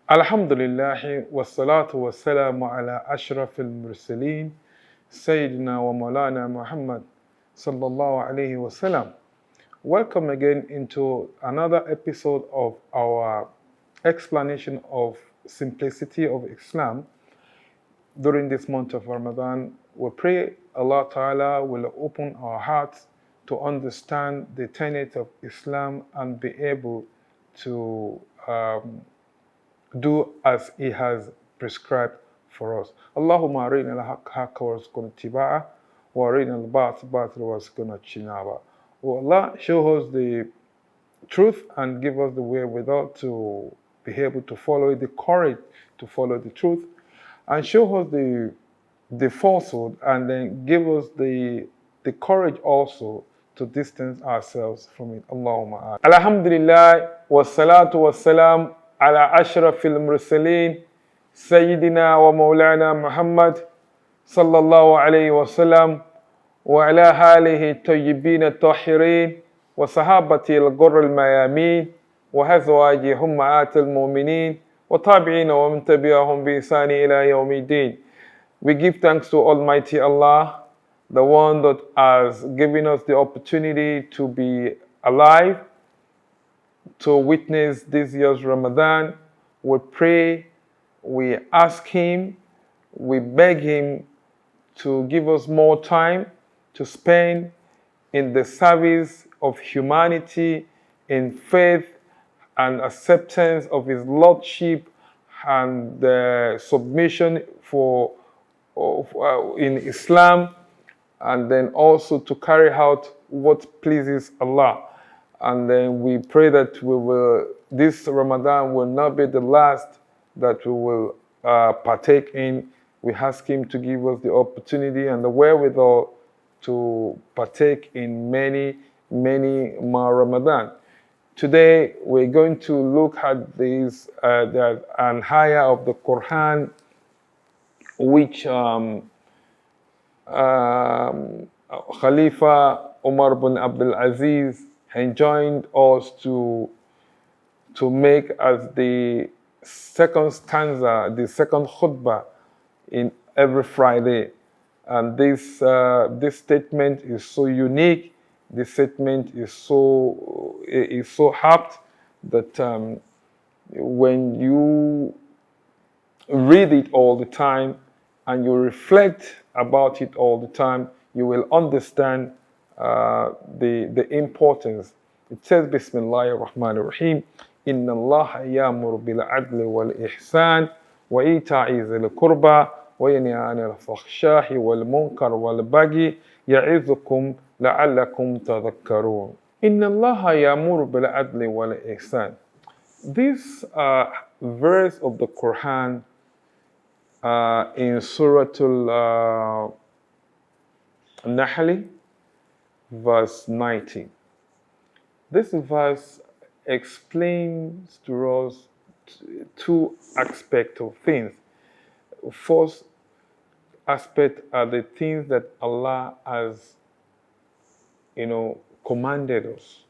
Alhamdulillah wassalatu wassalamu ala ashrafil mursaleen Sayyidina wa Maulana Muhammad sallallahu alayhi wasallam. Welcome again into another episode of our explanation of simplicity of Islam during this month of Ramadan. We pray Allah Ta'ala will open our hearts to understand the tenet of Islam and be able to do as He has prescribed for us. Allahumma arina al-haqq haqqa warzuqna ittiba'a wa arina al-batil batil warzuqna ijtinaba. Oh Allah, show us the truth and give us the wherewithal to be able to follow it, the courage to follow the truth, and show us the falsehood, and then give us the courage also to distance ourselves from it. Allahumma. Alhamdulillah wassalatu wassalam ala ashrafil mursaleen Sayyidina wa Maulana Muhammad sallallahu alayhi wasallam wa ala alihi tayyibin at-tahirin wa sahabati al-ghurr al-mayamin wa azwaji ummahat al-mu'minin wa tabi'in wa man tabi'ahum bi ihsan ila yawmiddin. We give thanks to Almighty Allah, the one that has given us the opportunity to be alive, to witness this year's Ramadan. We pray, we ask Him, we beg Him to give us more time to spend in the service of humanity, in faith and acceptance of His Lordship and the submission in Islam, and then also to carry out what pleases Allah. And then we pray that this Ramadan will not be the last that we will partake in. We ask Him to give us the opportunity and the wherewithal to partake in many, many more Ramadan. Today we're going to look at this an ayah of the Quran, which Khalifa Umar bin Abdul Aziz enjoined us to make as the second stanza, the second khutbah in every Friday. And this statement is so unique. This statement is so apt that when you read it all the time and you reflect about it all the time, you will understand the importance. It says, Bismillahir Rahmanir Rahim, Inna Allah ya'muru bil adli wal ihsan wa ita'i zil qurba wa yanha 'anil fahsha'i wal munkar wal baghi ya'izukum la'allakum tadhakkarun. Inna Allah ya'muru bil adli wal ihsan. This verse of the Quran in Surah Al-Nahl, verse 19. This verse explains to us two aspects of things. First aspect are the things that Allah has, commanded us.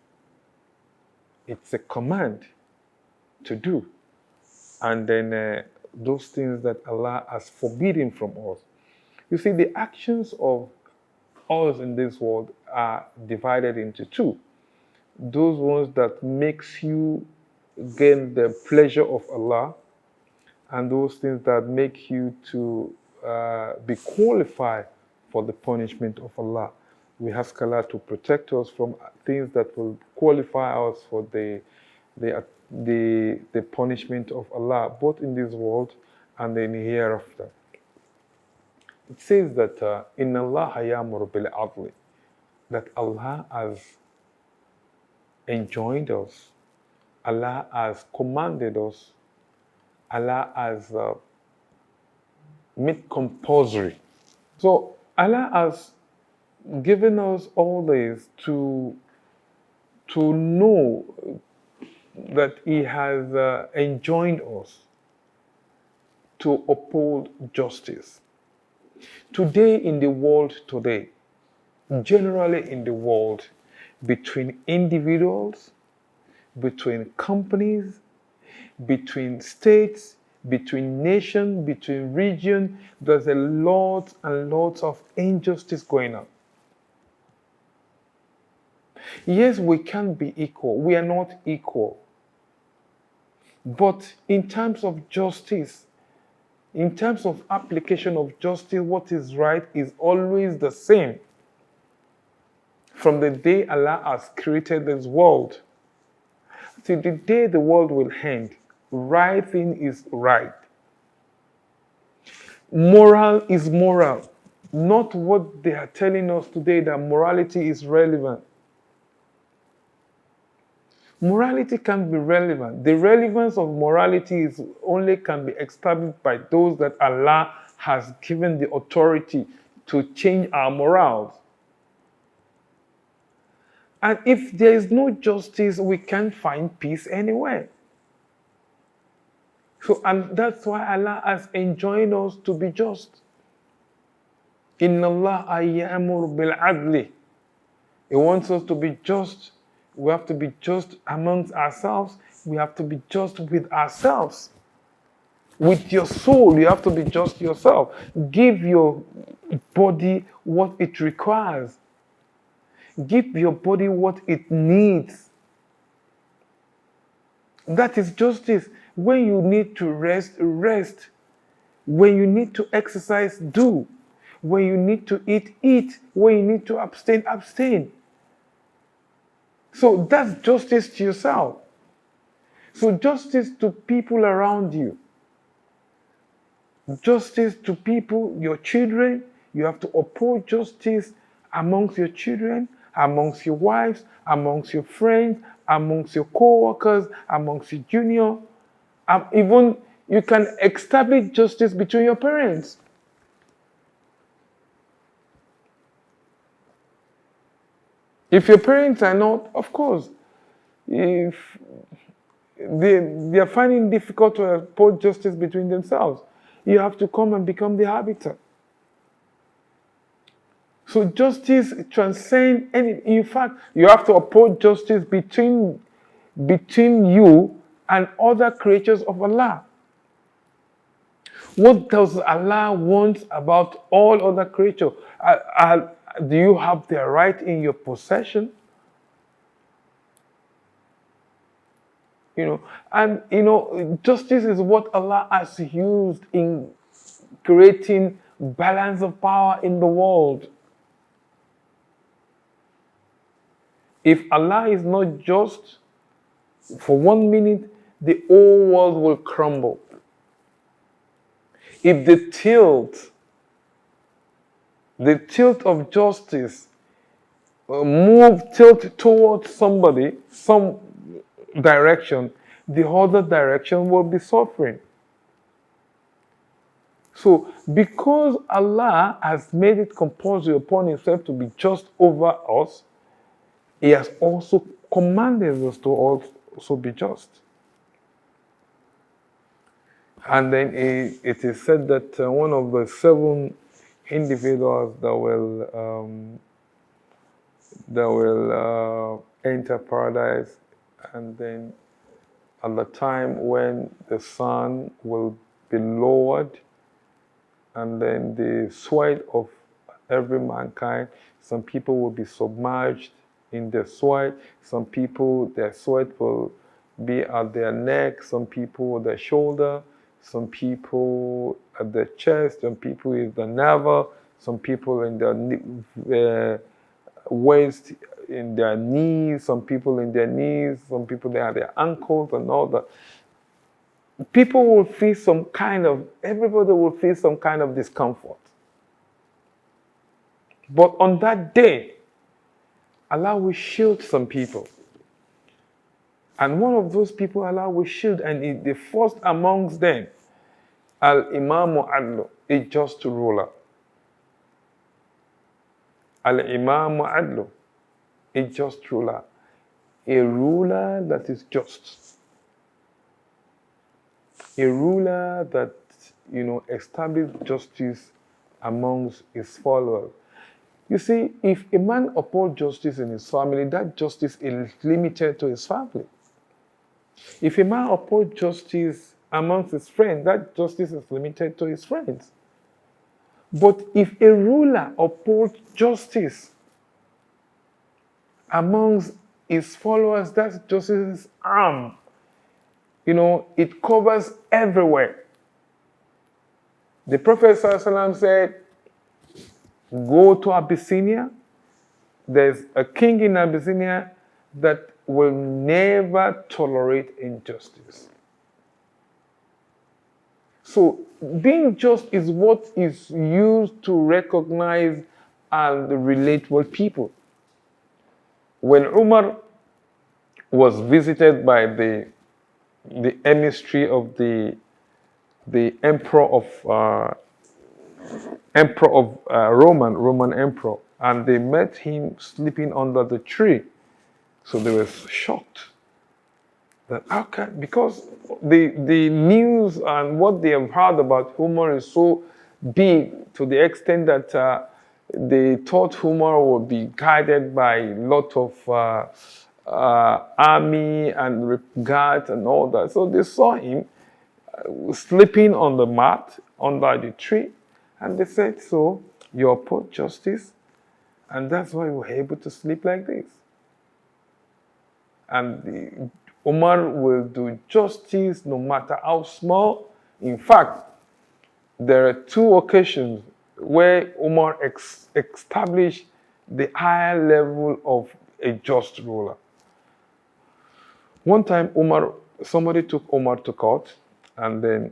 It's a command to do. And then those things that Allah has forbidden from us. You see, the actions of us in this world are divided into two. Those ones that makes you gain the pleasure of Allah, and those things that make you to be qualified for the punishment of Allah. We ask Allah to protect us from things that will qualify us for the punishment of Allah, both in this world and in hereafter. It says that Inna Allah ya'muru bil adli, that Allah has enjoined us, Allah has commanded us, Allah has made compulsory. So Allah has given us all this to know that He has enjoined us to uphold justice. Today in the world today, generally in the world, between individuals, between companies, between states, between nations, between regions. There's a lot and lots of injustice going on. Yes, we can be equal. We are not equal. But in terms of justice, in terms of application of justice, what is right is always the same. From the day Allah has created this world, till the day the world will end, right thing is right. Moral is moral. Not what they are telling us today that morality is relevant. Morality can be relevant. The relevance of morality is only can be established by those that Allah has given the authority to change our morals. And if there is no justice, we can't find peace anywhere. So, and that's why Allah has enjoined us to be just. Inna Allah ya'muru bil adli. He wants us to be just. We have to be just amongst ourselves. We have to be just with ourselves. With your soul, you have to be just yourself. Give your body what it requires. Give your body what it needs. That is justice. When you need to rest, rest. When you need to exercise, do. When you need to eat, eat. When you need to abstain, abstain. So that's justice to yourself. So justice to people around you. Justice to people, your children. You have to uphold justice amongst your children, amongst your wives, amongst your friends, amongst your co-workers, amongst your junior. Even you can establish justice between your parents. If your parents are not, of course, if they are finding it difficult to uphold justice between themselves, you have to come and become the arbiter. So justice transcends any. In fact, you have to uphold justice between you and other creatures of Allah. What does Allah want about all other creatures? Do you have their right in your possession? Justice is what Allah has used in creating balance of power in the world. If Allah is not just, for 1 minute, the whole world will crumble. If the tilt of justice tilt towards somebody, some direction, the other direction will be suffering. So, because Allah has made it compulsory upon Himself to be just over us, He has also commanded us to also be just. And then it is said that one of the 7 individuals that will enter paradise, and then at the time when the sun will be lowered, and then the sweat of every mankind, some people will be submerged in their sweat. Some people, their sweat will be at their neck. Some people at their shoulder. Some people at their chest. Some people in the navel. Some people in their waist, in their knees. Some people in their knees. Some people they have their ankles and all that. People will feel everybody will feel some kind of discomfort. But on that day, Allah will shield some people. And one of those people Allah will shield, and the first amongst them, Al-Imam Adlu, a just ruler. Al-Imam Adlu, a just ruler. A ruler that is just. A ruler that, established justice amongst his followers. You see, if a man upholds justice in his family, that justice is limited to his family. If a man upholds justice amongst his friends, that justice is limited to his friends. But if a ruler upholds justice amongst his followers, that justice is arm. It covers everywhere. The Prophet ﷺ said, go to Abyssinia. There's a king in Abyssinia that will never tolerate injustice. So being just is what is used to recognize and relate with people. When Umar was visited by the emissary of the emperor of Roman emperor, and they met him sleeping under the tree, so they were shocked. That because the news and what they have heard about Umar is so big to the extent that they thought Umar would be guided by a lot of army and guards and all that. So they saw him sleeping on the mat under the tree, and they said, so you uphold justice, and that's why you were able to sleep like this. And Umar will do justice no matter how small. In fact, there are 2 occasions where Umar established the higher level of a just ruler. One time, somebody took Umar to court, and then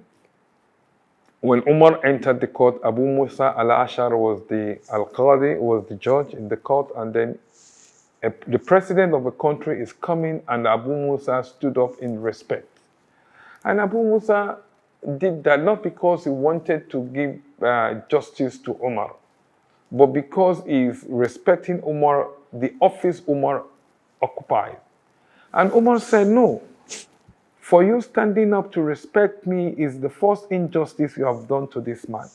when Umar entered the court, Abu Musa al-Ashar was the al-Qadi, was the judge in the court, and then the president of the country is coming, and Abu Musa stood up in respect. And Abu Musa did that not because he wanted to give justice to Umar, but because he's respecting Umar, the office Umar occupied. And Umar said, no, for you standing up to respect me is the first injustice you have done to this man.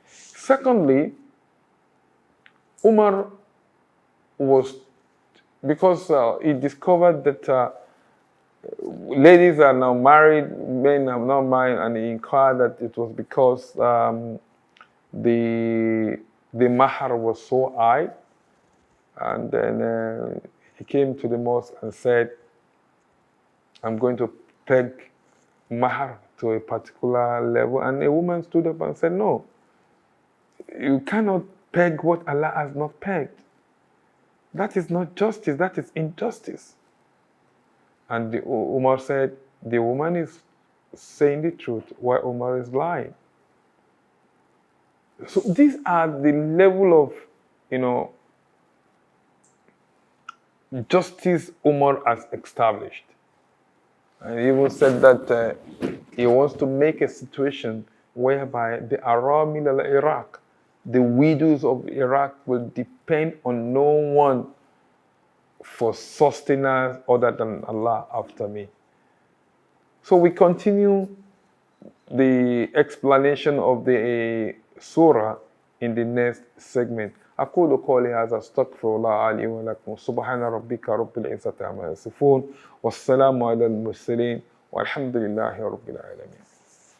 Secondly, Umar was, because he discovered that ladies are now married, men are not married, and he inquired that it was because the mahar was so high. And then he came to the mosque and said, I'm going to peg mahar to a particular level. And a woman stood up and said, no, you cannot peg what Allah has not pegged. That is not justice, that is injustice. And Umar said, the woman is saying the truth while Umar is lying. So these are the level of, justice Umar has established. And he even said that he wants to make a situation whereby the Aramil al-Iraq, the widows of Iraq, will depend on no one for sustenance other than Allah after me. So we continue the explanation of the surah in the next segment. أقول قولي هذا استغفر الله لي ولكم سبحان ربك رب العزة عما يصفون والسلام على المرسلين والحمد لله رب العالمين.